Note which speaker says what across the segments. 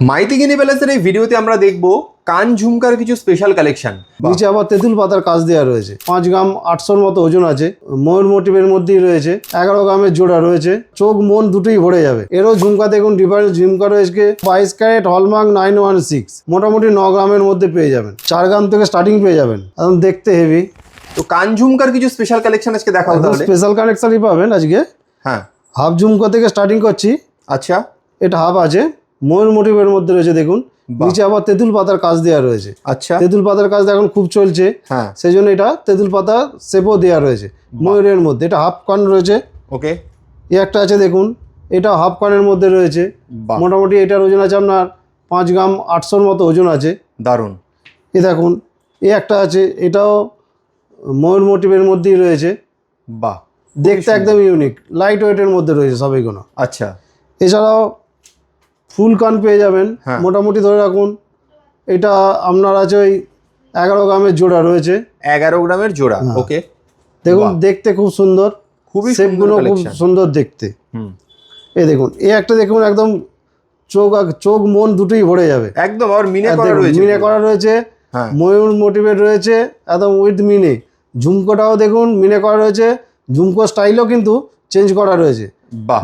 Speaker 1: মাইতিগিনি প্যালেসের এই ভিডিওতে আমরা দেখব কান ঝুমকার কিছু স্পেশাল কালেকশন।
Speaker 2: নিচে আবার তেঁতুল পাতার কাজ দেওয়া রয়েছে। 5 গ্রাম 800-র মতো ওজন আছে। ময়ূর মোটিভের মধ্যেই রয়েছে। 11 গ্রামের জোড়া রয়েছে। চোখ মন দুটোই ভরে যাবে। এরও ঝুমকা দেখুন, ডিফারেন্স ঝুমকা রয়েছে 22 ক্যারেট হলমার্ক 916, মোটামুটি 9 গ্রামের মধ্যে পেয়ে যাবেন। 4 গ্রাম থেকে স্টার্টিং পেয়ে যাবেন। একদম দেখতে হেভি।
Speaker 1: তো কান ঝুমকার কিছু স্পেশাল কালেকশন আজকে দেখাবো। তাহলে
Speaker 2: স্পেশাল কালেকশনই পাবেন আজকে।
Speaker 1: হ্যাঁ,
Speaker 2: হাফ ঝুমকা থেকে স্টার্টিং করছি।
Speaker 1: আচ্ছা,
Speaker 2: এটা হাফ আছে, ময়ূর মোটিভের মধ্যে রয়েছে। দেখুন নিচে আবার তেঁতুল পাতার কাজ দেওয়া রয়েছে।
Speaker 1: আচ্ছা,
Speaker 2: তেঁতুল পাতার কাজ এখন খুব চলছে।
Speaker 1: হ্যাঁ,
Speaker 2: সেই জন্য এটা তেঁতুল পাতা শেপও দেওয়া রয়েছে ময়ূরের মধ্যে। এটা হাফ কান রয়েছে।
Speaker 1: ওকে,
Speaker 2: এই একটা আছে দেখুন, এটা হাফ কানের মধ্যে রয়েছে। মোটামুটি এটার ওজন আছে আপনার 5 গ্রাম 800-র মতো ওজন আছে।
Speaker 1: দারুণ।
Speaker 2: এ দেখুন, এই একটা আছে, এটাও ময়ূর মোটিভের মধ্যেই রয়েছে।
Speaker 1: বাহ,
Speaker 2: দেখতে একদম ইউনিক, লাইট ওয়েটের মধ্যে রয়েছে সবইগুলো।
Speaker 1: আচ্ছা,
Speaker 2: এছাড়াও ফুল কান পেয়ে যাবেন।
Speaker 1: হ্যাঁ,
Speaker 2: মোটামুটি ধরে রাখুন এটা আপনার আছে ওই 11 গ্রামের জোড়া রয়েছে।
Speaker 1: 11 গ্রামের জোড়া। ওকে,
Speaker 2: দেখুন দেখতে খুব সুন্দর,
Speaker 1: খুবই
Speaker 2: শেপগুলো খুব সুন্দর দেখতে। এই দেখুন, এই একটা দেখুন, একদম চোখ মন দুটোই ভরে যাবে।
Speaker 1: একদম। আর মিনে করা রয়েছে,
Speaker 2: মিনে করা রয়েছে, ময়ূর মোটিভের রয়েছে একদম উইথ মিনে। ঝুমকোটাও দেখুন মিনে করা রয়েছে। ঝুমকো স্টাইলও কিন্তু চেঞ্জ করা রয়েছে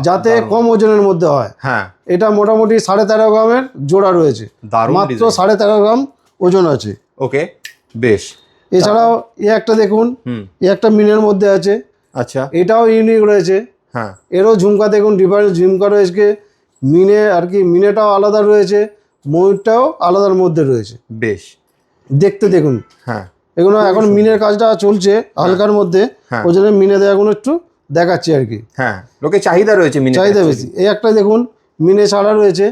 Speaker 2: যাতে কম ওজনের মধ্যে হয়।
Speaker 1: হ্যাঁ,
Speaker 2: এটা মোটামুটি 13.5 গ্রামের জোড়া রয়েছে। মাত্র 13.5 গ্রাম ওজন আছে।
Speaker 1: ওকে, বেশ।
Speaker 2: এছাড়াও এই একটা দেখুন, এই একটা মিনের মধ্যে আছে।
Speaker 1: আচ্ছা,
Speaker 2: এটাও ইউনিক রয়েছে।
Speaker 1: হ্যাঁ,
Speaker 2: এরও ঝুমকা দেখুন, ডিফারেন্স ঝুমকা রয়েছে। মিনে আর কি, মিনেটাও আলাদা রয়েছে, ময়ূরটাও আলাদার মধ্যে রয়েছে।
Speaker 1: বেশ,
Speaker 2: দেখতে দেখুন।
Speaker 1: হ্যাঁ,
Speaker 2: এগুলো এখন মিনের কাজটা চলছে হালকার মধ্যে, ওই জন্য মিনে দেওয়াগুলো একটু দেখাচ্ছি আর কি।
Speaker 1: হ্যাঁ, লোকে চাহিদা রয়েছে, মিনে
Speaker 2: চাহিদা বেশি। এই একটা দেখুন, মিনে ছাড়া রয়েছে।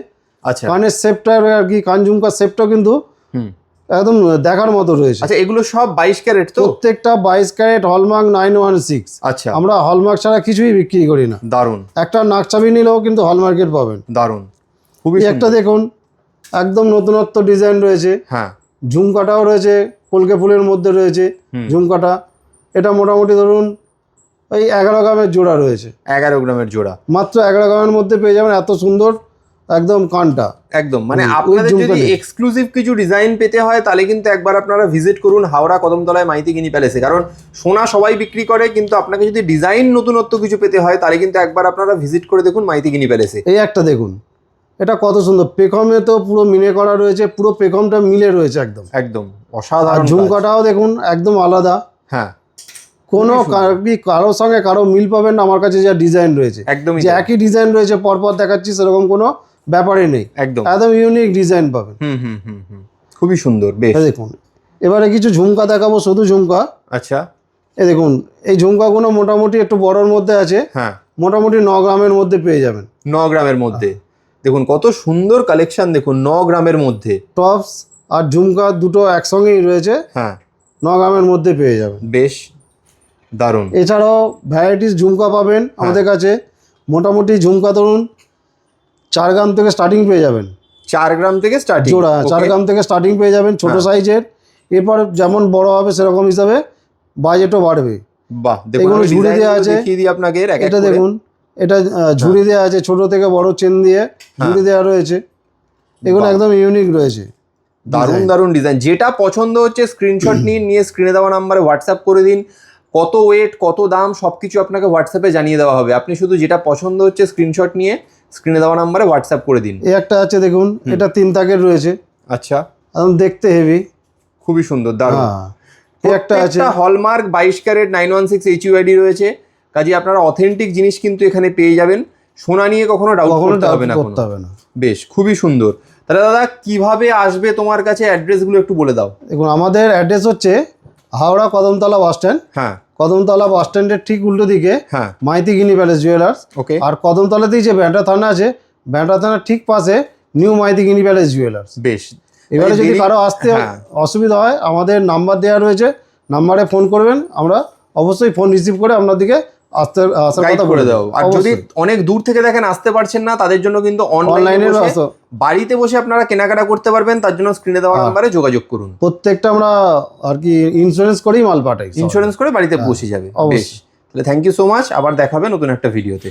Speaker 1: আচ্ছা,
Speaker 2: কানের শেপটা আর কি, কান ঝুমকার শেপটাও কিন্তু একদম দেখার মতো রয়েছে।
Speaker 1: আচ্ছা, এগুলো সব 22 ক্যারেট তো?
Speaker 2: প্রত্যেকটা 22 ক্যারেট হলমার্ক 916।
Speaker 1: আচ্ছা,
Speaker 2: আমরা হলমার্ক ছাড়া কিছুই বিক্রি করি না।
Speaker 1: দারুণ।
Speaker 2: একটা নাকচাবি নিলেও কিন্তু হলমার্কের পাবেন।
Speaker 1: দারুণ, খুবই।
Speaker 2: একটা দেখুন, একদম নতুনত্ব ডিজাইন রয়েছে।
Speaker 1: হ্যাঁ,
Speaker 2: ঝুমকাটাও রয়েছে, কলকে ফুলের মধ্যে রয়েছে ঝুমকাটা। এটা মোটামুটি ধরুন ওই 11 গ্রামের জোড়া রয়েছে।
Speaker 1: 11 গ্রামের জোড়া,
Speaker 2: মাত্র 11 গ্রামের মধ্যে পেয়ে যাবেন। এত সুন্দর একদম কানটা
Speaker 1: একদম। মানে আপনাদের যদি এক্সক্লুসিভ কিছু ডিজাইন পেতে হয় তাহলে কিন্তু একবার আপনারা ভিজিট করুন হাওড়া কদমতলায় মাইতিগিনি প্যালেসে। কারণ সোনা সবাই বিক্রি করে, কিন্তু আপনাকে যদি ডিজাইন নতুনত্ব কিছু পেতে হয় তাহলে কিন্তু একবার আপনারা ভিজিট করে দেখুন মাইতিগিনি প্যালেসে।
Speaker 2: এই একটা দেখুন, এটা কত সুন্দর। পেখমে তো পুরো মিনে করা রয়েছে, পুরো পেখমটা মিলে রয়েছে একদম।
Speaker 1: একদম অসাধারণ।
Speaker 2: ঝুমকাটাও দেখুন একদম আলাদা।
Speaker 1: হ্যাঁ,
Speaker 2: কোনো কারোর সঙ্গে কারো মিল পাবেন না আমার কাছে। যা ডিজাইন রয়েছে
Speaker 1: একদমই,
Speaker 2: যে একই ডিজাইন রয়েছে পরপর দেখাচ্ছি সেরকম কোনো ব্যাপারই নেই।
Speaker 1: একদম
Speaker 2: একদম ইউনিক ডিজাইন পাবেন।
Speaker 1: খুবই সুন্দর। বেশ,
Speaker 2: দেখুন এবারে কিছু ঝুমকা দেখাবো, শুধু ঝুমকা।
Speaker 1: আচ্ছা,
Speaker 2: এই দেখুন, এই ঝুমকাগুলো মোটামুটি একটু বড়োর মধ্যে আছে।
Speaker 1: হ্যাঁ,
Speaker 2: মোটামুটি 9 গ্রামের মধ্যে পেয়ে যাবেন।
Speaker 1: 9 গ্রামের মধ্যে দেখুন কত সুন্দর কালেকশন। দেখুন 9 গ্রামের মধ্যে
Speaker 2: টপস আর ঝুমকা দুটো একসঙ্গেই রয়েছে।
Speaker 1: হ্যাঁ,
Speaker 2: 9 গ্রামের মধ্যে পেয়ে যাবেন।
Speaker 1: বেশ, দারুণ।
Speaker 2: এছাড়াও ভ্যারাইটিস ঝুমকা পাবেন আমাদের কাছে। মোটামুটি ঝুমকা ধরুন 4 গ্রাম থেকে স্টার্টিং পেয়ে যাবেন।
Speaker 1: 4 গ্রাম থেকে স্টার্টিং
Speaker 2: জোড়া 4 গ্রাম থেকে স্টার্টিং পেয়ে যাবেন, ছোট সাইজের। এরপর যেমন বড় হবে সেরকম হিসাবে বাজেটও বাড়বে।
Speaker 1: বাহ,
Speaker 2: এগুলো ঝুড়ি দেওয়া আছে।
Speaker 1: দেখিয়ে দিই আপনাকে।
Speaker 2: এটা দেখুন, এটা ঝুড়ি দেওয়া আছে, ছোট থেকে বড় চেন দিয়ে ঝুড়ি দেওয়া রয়েছে। এগুলো একদম ইউনিক রয়েছে।
Speaker 1: দারুণ দারুণ ডিজাইন। যেটা পছন্দ হচ্ছে স্ক্রিনশট নিয়ে স্ক্রিনে দেওয়া নাম্বারে হোয়াটসঅ্যাপ করে দিন। কত ওয়েট, কত দাম, সবকিছু আপনাকে হোয়াটসঅ্যাপে জানিয়ে দেওয়া হবে। আপনি শুধু যেটা পছন্দ হচ্ছে স্ক্রিনশট নিয়ে স্ক্রিনে দেওয়া নাম্বারে হোয়াটসঅ্যাপ করে দিন।
Speaker 2: এই একটা আছে দেখুন, এটা 3 তাকের রয়েছে।
Speaker 1: আচ্ছা,
Speaker 2: একদম দেখতে হেভি,
Speaker 1: খুবই সুন্দর, দারুণ।
Speaker 2: এই একটা আছে
Speaker 1: হলমার্ক 22 ক্যারেট 916 HUID রয়েছে। কাজে আপনারা অথেন্টিক জিনিস কিন্তু এখানে পেয়ে যাবেন। সোনা নিয়ে কখনো ডাউট করতে হবে না। বেশ, খুবই সুন্দর। তাহলে দাদা কিভাবে আসবে তোমার কাছে, অ্যাড্রেসগুলো একটু বলে দাও।
Speaker 2: দেখুন আমাদের অ্যাড্রেস হচ্ছে হাওড়া কদমতলা বাস স্ট্যান্ড।
Speaker 1: হ্যাঁ,
Speaker 2: কদমতলা বাস স্ট্যান্ডের ঠিক উল্টো দিকে
Speaker 1: হ্যাঁ,
Speaker 2: মাইতিগিনি প্যালেস জুয়েলার্স।
Speaker 1: ওকে।
Speaker 2: আর কদমতলাতেই যে ব্যান্ডা থানা আছে, ব্যান্ডা থানার ঠিক পাশে নিউ মাইতিগিনি প্যালেস জুয়েলার্স।
Speaker 1: বেশ,
Speaker 2: এবারে যদি কারো আসতে অসুবিধা হয় আমাদের নাম্বার দেওয়া রয়েছে, নাম্বারে ফোন করবেন, আমরা অবশ্যই ফোন রিসিভ করে আপনাদেরকে আসার কথা বলে দেবো।
Speaker 1: আর যদি অনেক দূর থেকে দেখেন আসতে পারছেন না, তাদের জন্য কিন্তু অনলাইনে বাড়িতে বসে আপনারা কেনাকাটা করতে পারবেন। তার জন্য স্ক্রিনে দেওয়া নাম্বারে যোগাযোগ করুন।
Speaker 2: প্রত্যেকটা আমরা আর কি ইন্স্যুরেন্স করেই মাল পাঠাই,
Speaker 1: ইন্স্যুরেন্স করে বাড়িতে পৌঁছে যাবে। বেশ, তাহলে থ্যাংক ইউ সো মাচ। আবার দেখাবে নতুন একটা ভিডিওতে।